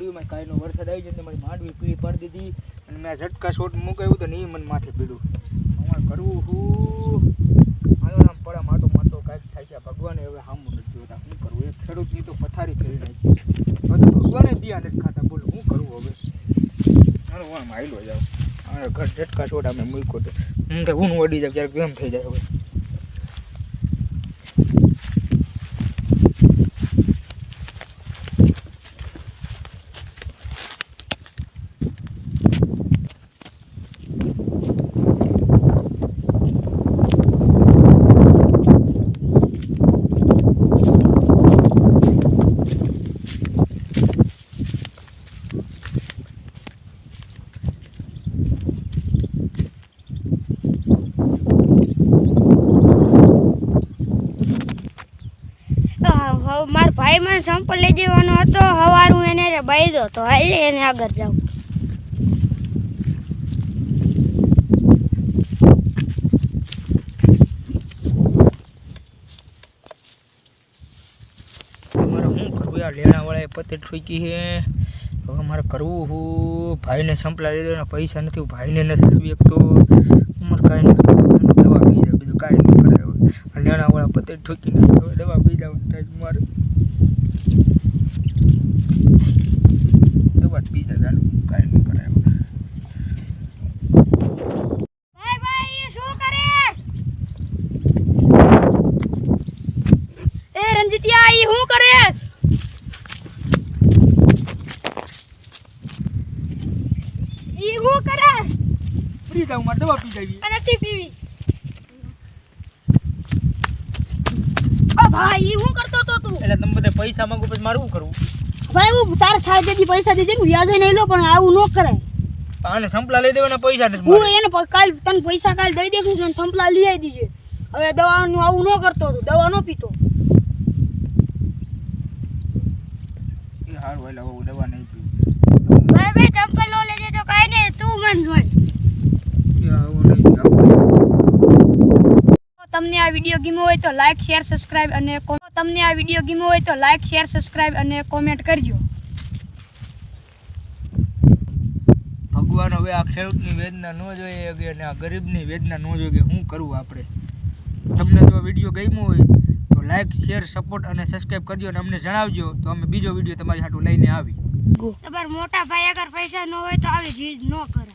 માંડવીમાં કાંઈનો વરસાદ આવી જાય મારી માંડવી પીળી પાડી દીધી અને મેં ઝટકા શોટ મૂકાયું તો નહીં મને માથે પીડું અમારે કરવું શું આવ્યો આમ પડા માટો કાંઈક થાય છે ભગવાને હવે સામું નથી જોતા શું કરવું એક ખેડૂતની તો પથારી ફેરી નાખી હવે તો ભગવાને દિયા નથી ખાતા બોલો શું કરવું હવે હાલો હું આમ આવેલો જાઉં ઘર ઝટકા શોટ અમે મૂક્યો તો હું તો ઊન વડી જાય ક્યારેક કેમ થઈ જાય હવે મારા ભાઈ મને સંપલ લઈ જવાનો હતો સવારું એને બાઈ દો તો હાલે એને આગળ જાઉં મારે શું કરવું યાર લેણાવાળાએ પતે ઠોકી છે હવે મારે કરવું હું ભાઈને સંપલા લઈ દેવાના પૈસા નથી હું ભાઈને નથી એક તો મારે કાંઈ નથી દવા પી જાય બીજું કાંઈ નહીં કરાય હવે આ લેણાવાળા પતે ઠોકી નથી હવે દવા પી જવાનું થાય મારે દવા પી જાય ચાલુ કાંઈ નહીં કરાય ભાઈ શું કરે એ રંજીતિયા ઈ શું કરે ઈ શું કરે પી જાવ મારે દવા પી જાય નથી પીવી ભાઈ ઈ શું કરતો તો તું એટલે તમે બધા પૈસા માંગો પછી મારે શું કરવું ભાઈ હું તાર છાય દેતી પૈસા દેતી હું યાદ નહીં લો પણ આવું ન કરાય આને સંપલા લઈ દેવાના પૈસા નથી હું એને કાલ તને પૈસા કાલ દઈ દેશું ને સંપલા લઈ આવી દીજે હવે દવાનું આવું ન કરતો તું દવા ન પીતો એ હારું એટલે હું દવા નહીં પીવું ભાઈ ચંપલ લો લેજે તો કાઈ નહીં તું મન જોઈ એ આવું નહીં પીવું તમને આ વિડિયો ગમ્યો હોય તો લાઈક શેર સબસ્ક્રાઇબ અને તમને આ વિડિયો ગમ્યો હોય તો લાઈક શેર સબસ્ક્રાઇબ અને કોમેન્ટ કરજો ભગવાન હવે આ ખેડૂતની વેદના ન જોઈએ કે અને આ ગરીબની વેદના ન જોઈએ કે શું કરવું આપણે તમને જો વિડીયો ગમ્યો હોય તો લાઈક શેર સપોર્ટ અને સબસ્ક્રાઇબ કરજો અને અમને જણાવજો તો અમે બીજો વિડીયો તમારી હાટું લઈને આવી તમારા મોટા ભાઈ અગર પૈસા ન હોય તો આવી ચીજ ન કરે